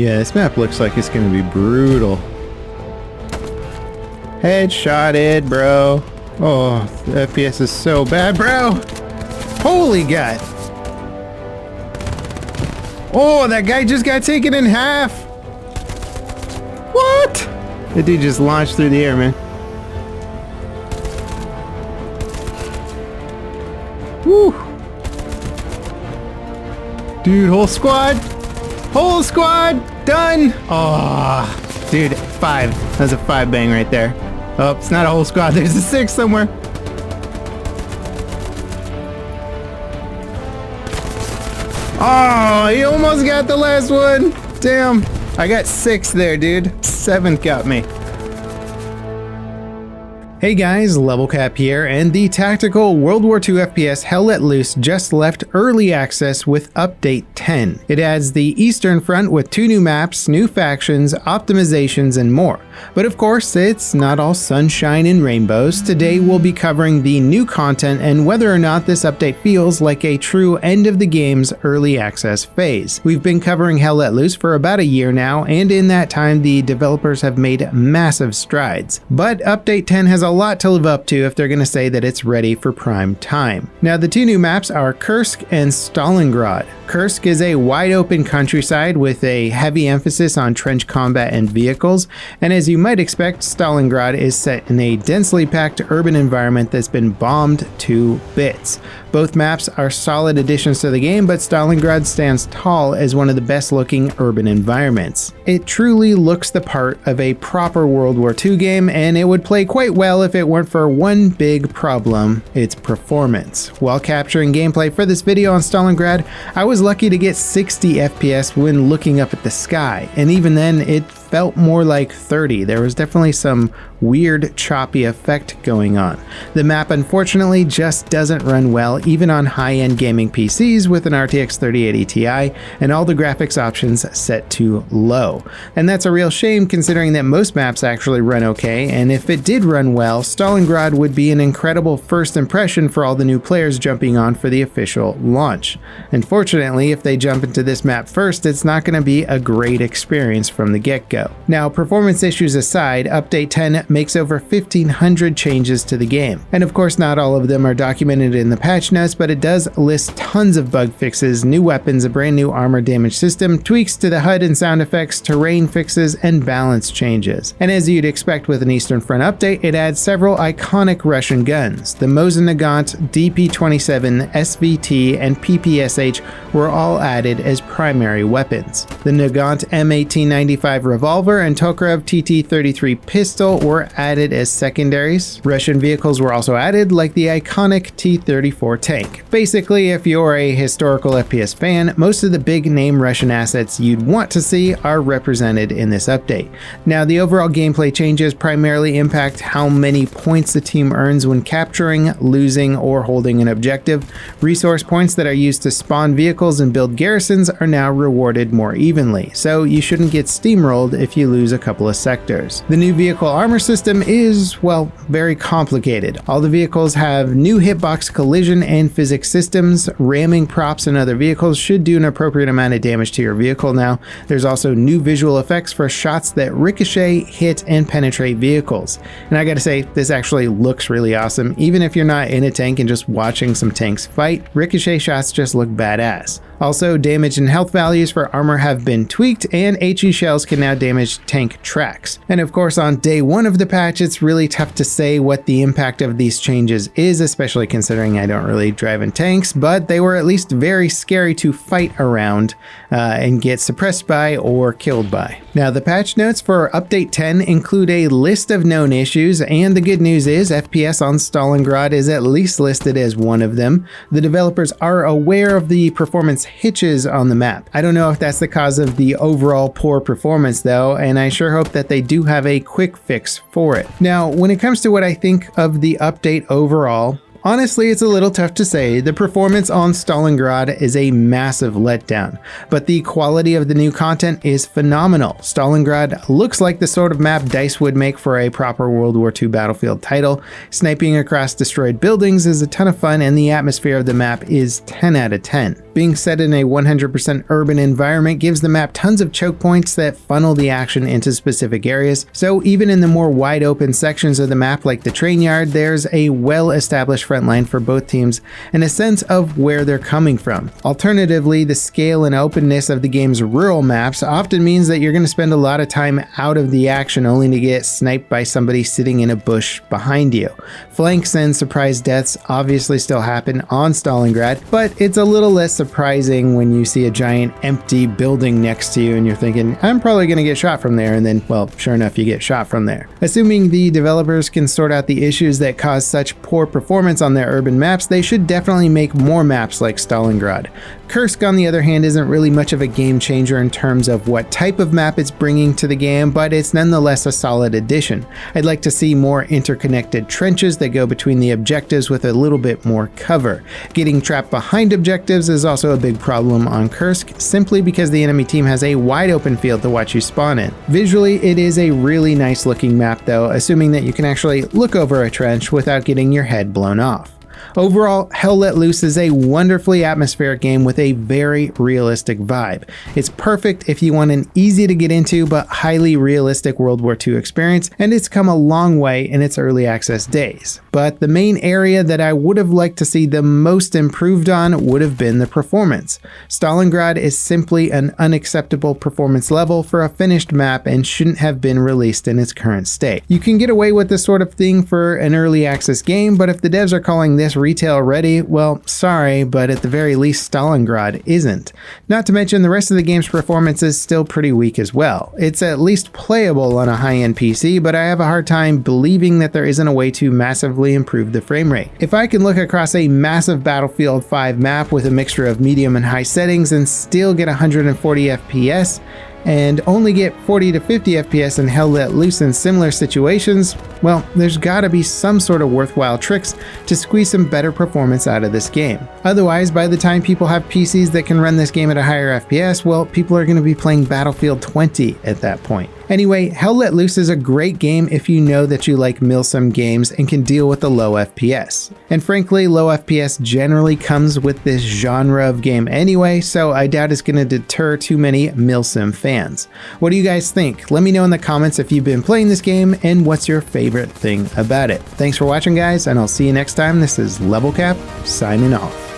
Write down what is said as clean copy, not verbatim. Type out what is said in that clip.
Yeah, this map looks like it's gonna be brutal. Headshotted, bro. Oh, the FPS is so bad, bro. Holy God. Oh, that guy just got taken in half. What? That dude just launched through the air, man. Woo. Dude, whole squad. Whole squad. Done. Oh, dude, 5. That's a 5 bang right there. Oh, it's not a whole squad. There's a 6 somewhere. Oh, he almost got the last one. Damn. I got 6 there, dude. 7th got me. Hey guys, Level Cap here, and the tactical World War II FPS Hell Let Loose just left early access with Update 10. It adds the Eastern Front with 2 new maps, new factions, optimizations, and more. But of course, it's not all sunshine and rainbows. Today we'll be covering the new content and whether or not this update feels like a true end of the game's early access phase. We've been covering Hell Let Loose for about a year now, and in that time the developers have made massive strides. But Update 10 has a lot to live up to if they're going to say that it's ready for prime time. Now, the 2 new maps are Kursk and Stalingrad. Kursk is a wide open countryside with a heavy emphasis on trench combat and vehicles, and as you might expect, Stalingrad is set in a densely packed urban environment that's been bombed to bits. Both maps are solid additions to the game, but Stalingrad stands tall as one of the best looking urban environments. It truly looks the part of a proper World War II game, and it would play quite well if it weren't for one big problem: its performance. While capturing gameplay for this video on Stalingrad, I was lucky to get 60 FPS when looking up at the sky, and even then it felt more like 30. There was definitely some weird choppy effect going on. The map unfortunately just doesn't run well even on high-end gaming PCs with an RTX 3080 Ti and all the graphics options set to low. And that's a real shame considering that most maps actually run okay, and if it did run well, Stalingrad would be an incredible first impression for all the new players jumping on for the official launch. Unfortunately, if they jump into this map first, it's not going to be a great experience from the get-go. Now, performance issues aside, Update 10 makes over 1,500 changes to the game. And of course, not all of them are documented in the patch notes, but it does list tons of bug fixes, new weapons, a brand new armor damage system, tweaks to the HUD and sound effects, terrain fixes, and balance changes. And as you'd expect with an Eastern Front update, it adds several iconic Russian guns. The Mosin Nagant, DP-27, SVT, and PPSH were all added as primary weapons. The Nagant M1895 revolver and Tokarev TT-33 pistol were added as secondaries. Russian vehicles were also added, like the iconic T-34 tank. Basically, if you're a historical FPS fan, most of the big name Russian assets you'd want to see are represented in this update. Now, the overall gameplay changes primarily impact how many points the team earns when capturing, losing, or holding an objective. Resource points that are used to spawn vehicles and build garrisons are now rewarded more evenly, so you shouldn't get steamrolled if you lose a couple of sectors. The new vehicle armor system is, well, very complicated. All the vehicles have new hitbox collision and physics systems. Ramming props and other vehicles should do an appropriate amount of damage to your vehicle now. There's also new visual effects for shots that ricochet, hit, and penetrate vehicles. And I gotta say, this actually looks really awesome. Even if you're not in a tank and just watching some tanks fight, ricochet shots just look badass. Also, damage and health values for armor have been tweaked, and HE shells can now damage tank tracks. And of course, on day 1 of the patch, it's really tough to say what the impact of these changes is, especially considering I don't really drive in tanks, but they were at least very scary to fight around and get suppressed by or killed by. Now, the patch notes for Update 10 include a list of known issues, and the good news is FPS on Stalingrad is at least listed as one of them. The developers are aware of the performance hitches on the map. I don't know if that's the cause of the overall poor performance though, and I sure hope that they do have a quick fix for it. Now, when it comes to what I think of the update overall, Honestly, it's a little tough to say. The performance on Stalingrad is a massive letdown, but the quality of the new content is phenomenal. Stalingrad looks like the sort of map DICE would make for a proper World War II Battlefield title. Sniping across destroyed buildings is a ton of fun, and the atmosphere of the map is 10 out of 10. Being set in a 100% urban environment gives the map tons of choke points that funnel the action into specific areas, so even in the more wide open sections of the map like the train yard, there's a well-established front line for both teams and a sense of where they're coming from. Alternatively, the scale and openness of the game's rural maps often means that you're going to spend a lot of time out of the action only to get sniped by somebody sitting in a bush behind you. Flanks and surprise deaths obviously still happen on Stalingrad, but it's a little less surprising when you see a giant empty building next to you and you're thinking, I'm probably going to get shot from there, and then, well, sure enough, you get shot from there. Assuming the developers can sort out the issues that cause such poor performance on their urban maps, they should definitely make more maps like Stalingrad. Kursk, on the other hand, isn't really much of a game changer in terms of what type of map it's bringing to the game, but it's nonetheless a solid addition. I'd like to see more interconnected trenches that go between the objectives with a little bit more cover. Getting trapped behind objectives is also a big problem on Kursk, simply because the enemy team has a wide open field to watch you spawn in. Visually, it is a really nice looking map though, assuming that you can actually look over a trench without getting your head blown off. Overall, Hell Let Loose is a wonderfully atmospheric game with a very realistic vibe. It's perfect if you want an easy to get into but highly realistic World War II experience, and it's come a long way in its early access days. But the main area that I would have liked to see the most improved on would have been the performance. Stalingrad is simply an unacceptable performance level for a finished map and shouldn't have been released in its current state. You can get away with this sort of thing for an early access game, but if the devs are calling this retail ready, well, sorry, but at the very least Stalingrad isn't. Not to mention the rest of the game's performance is still pretty weak as well. It's at least playable on a high-end PC, but I have a hard time believing that there isn't a way to massively improve the frame rate. If I can look across a massive Battlefield 5 map with a mixture of medium and high settings and still get 140 FPS, and only get 40 to 50 FPS in Hell Let Loose in similar situations, well, there's gotta be some sort of worthwhile tricks to squeeze some better performance out of this game. Otherwise, by the time people have PCs that can run this game at a higher FPS, well, people are gonna be playing Battlefield 20 at that point. Anyway, Hell Let Loose is a great game if you know that you like milsim games and can deal with the low FPS. And frankly, low FPS generally comes with this genre of game anyway, so I doubt it's going to deter too many milsim fans. What do you guys think? Let me know in the comments if you've been playing this game and what's your favorite thing about it. Thanks for watching, guys, and I'll see you next time. This is Level Cap, signing off.